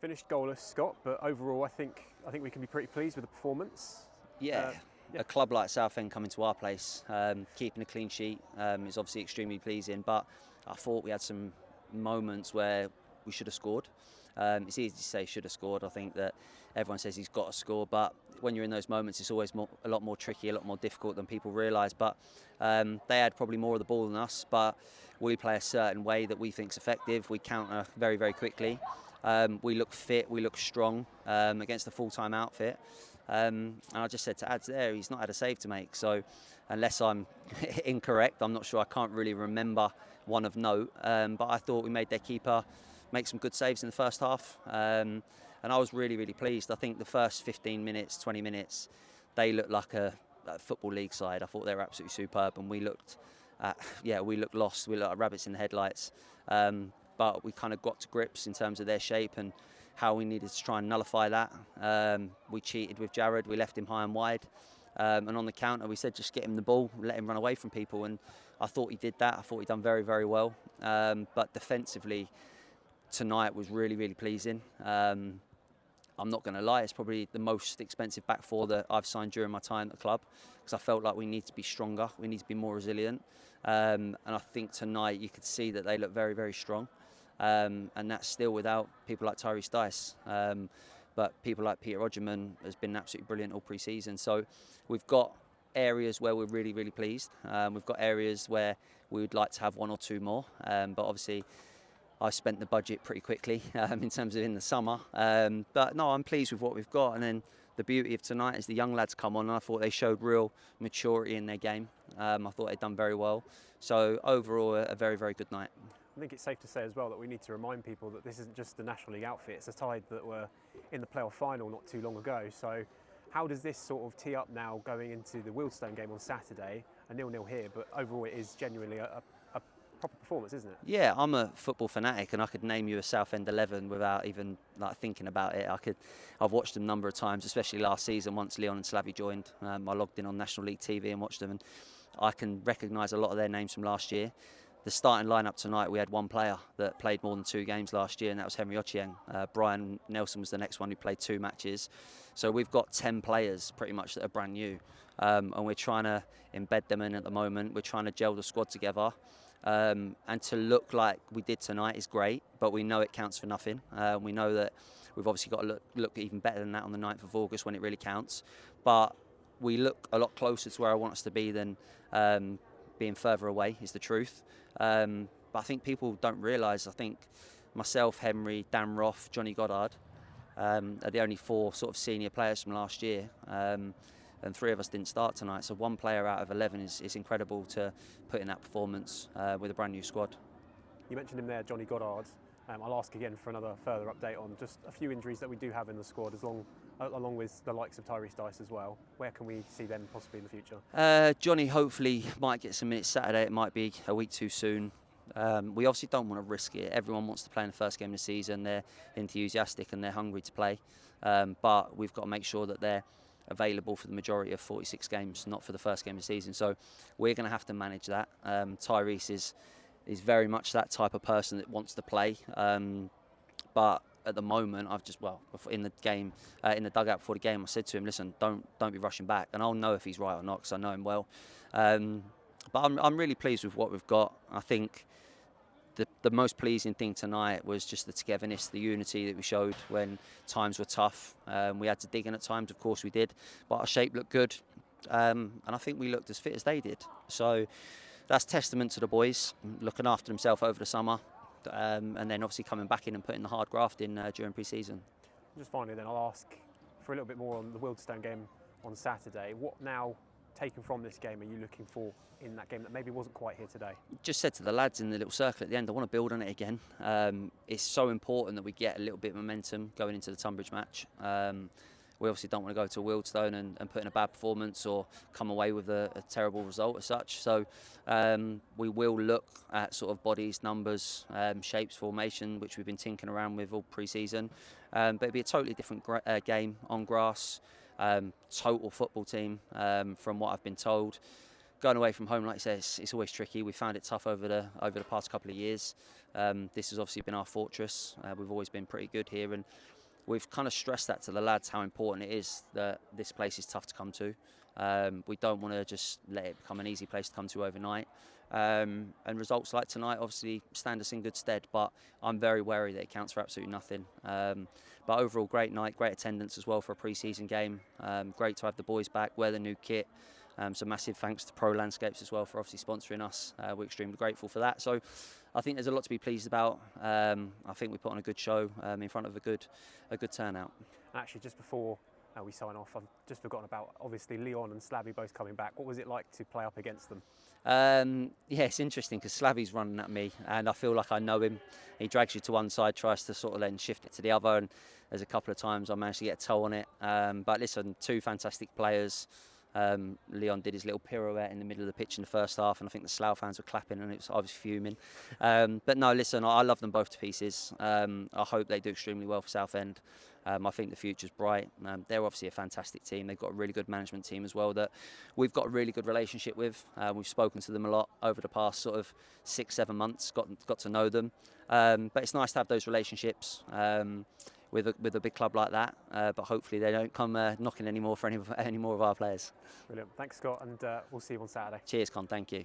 finished goalless, Scott, but overall I think we can be pretty pleased with the performance. Yeah, a club like Southend coming to our place, keeping a clean sheet is obviously extremely pleasing, but I thought we had some moments where we should have scored. It's easy to say should have scored. I think that everyone says he's got to score, but when you're in those moments, it's always a lot more tricky, a lot more difficult than people realise. But they had probably more of the ball than us, but we play a certain way that we think is effective. We counter very, very quickly. We look fit, we look strong against the full-time outfit. And I just said to Ads there, he's not had a save to make. So unless I'm incorrect, I'm not sure. I can't really remember one of note. But I thought we made their keeper make some good saves in the first half. And I was really, really pleased. I think the first 15 minutes, 20 minutes, they looked like a Football League side. I thought they were absolutely superb. And we looked lost. We looked like rabbits in the headlights. But we kind of got to grips in terms of their shape and how we needed to try and nullify that. We cheated with Jared, we left him high and wide. And on the counter, we said just get him the ball, let him run away from people. And I thought he did that. I thought he'd done very, very well. But defensively, tonight was really, really pleasing. I'm not going to lie, it's probably the most expensive back four that I've signed during my time at the club, because I felt like we need to be stronger, we need to be more resilient. And I think tonight you could see that they look very, very strong. And that's still without people like Tyrese Dice. But people like Peter Odgerman has been absolutely brilliant all pre-season. So we've got areas where we're really, really pleased. We've got areas where we would like to have one or two more. But obviously, I spent the budget pretty quickly in terms of in the summer. But no, I'm pleased with what we've got. And then the beauty of tonight is the young lads come on, and I thought they showed real maturity in their game. I thought they'd done very well. So overall, a very, very good night. I think it's safe to say as well that we need to remind people that this isn't just the National League outfit, it's a side that were in the playoff final not too long ago. So how does this sort of tee up now going into the Wealdstone game on Saturday? A 0-0 here, but overall it is genuinely a proper performance, isn't it? Yeah, I'm a football fanatic and I could name you a Southend 11 without even thinking about it. I've watched them a number of times, especially last season once Leon and Slavy joined. I logged in on National League TV and watched them, and I can recognise a lot of their names from last year. The starting lineup tonight, we had one player that played more than 2 games last year, and that was Henry Ochieng. Brian Nelson was the next one who played 2 matches. So we've got 10 players pretty much that are brand new, and we're trying to embed them in at the moment. We're trying to gel the squad together, and to look like we did tonight is great, but we know it counts for nothing. We know that we've obviously got to look even better than that on the 9th of August when it really counts. But we look a lot closer to where I want us to be than being further away, is the truth. But I think people don't realise, I think myself, Henry, Dan Roth, Johnny Goddard are the only 4 sort of senior players from last year, and 3 of us didn't start tonight. So 1 player out of 11 is incredible to put in that performance with a brand new squad. You mentioned him there, Johnny Goddard. I'll ask again for another further update on just a few injuries that we do have in the squad, along with the likes of Tyrese Dice as well. Where can we see them possibly in the future? Johnny hopefully might get some minutes Saturday. It might be a week too soon. We obviously don't want to risk it. Everyone wants to play in the first game of the season. They're enthusiastic and they're hungry to play. But we've got to make sure that they're available for the majority of 46 games, not for the first game of the season. So we're going to have to manage that. Tyrese is very much that type of person that wants to play. But at the moment, in the game, in the dugout before the game, I said to him, listen, don't be rushing back. And I'll know if he's right or not, because I know him well. But I'm really pleased with what we've got. I think the most pleasing thing tonight was just the togetherness, the unity that we showed when times were tough. We had to dig in at times, of course we did, but our shape looked good. And I think we looked as fit as they did. So that's testament to the boys looking after themselves over the summer, and then obviously coming back in and putting the hard graft in during pre-season. Just finally then, I'll ask for a little bit more on the Wealdstone game on Saturday. What now, taken from this game, are you looking for in that game that maybe wasn't quite here today? Just said to the lads in the little circle at the end, I want to build on it again. It's so important that we get a little bit of momentum going into the Tunbridge match. We obviously don't want to go to Wealdstone and put in a bad performance or come away with a terrible result as such. So we will look at sort of bodies, numbers, shapes, formation, which we've been tinkering around with all pre-season. But it'll be a totally different game on grass, total football team from what I've been told. Going away from home, like you say, it's always tricky. We found it tough over the past couple of years. This has obviously been our fortress. We've always been pretty good here, and we've kind of stressed that to the lads, how important it is that this place is tough to come to. We don't want to just let it become an easy place to come to overnight. And results like tonight obviously stand us in good stead, but I'm very wary that it counts for absolutely nothing. But overall, great night, great attendance as well for a pre-season game. Great to have the boys back, wear the new kit. So massive thanks to Pro Landscapes as well for obviously sponsoring us. We're extremely grateful for that. So I think there's a lot to be pleased about. I think we put on a good show in front of a good turnout. Actually, just before we sign off, I've just forgotten about obviously Leon and Slavy both coming back. What was it like to play up against them? Yeah, it's interesting because Slavy's running at me and I feel like I know him. He drags you to one side, tries to sort of then shift it to the other, and there's a couple of times I managed to get a toe on it. But listen, two fantastic players. Leon did his little pirouette in the middle of the pitch in the first half, and I think the Slough fans were clapping, and I was fuming. But no, listen, I love them both to pieces. I hope they do extremely well for Southend. I think the future's bright. They're obviously a fantastic team. They've got a really good management team as well that we've got a really good relationship with. We've spoken to them a lot over the past sort of 6-7 months, got to know them. But it's nice to have those relationships with a big club like that. But hopefully they don't come knocking anymore for any more of our players. Brilliant. Thanks, Scott, and we'll see you on Saturday. Cheers, Con. Thank you.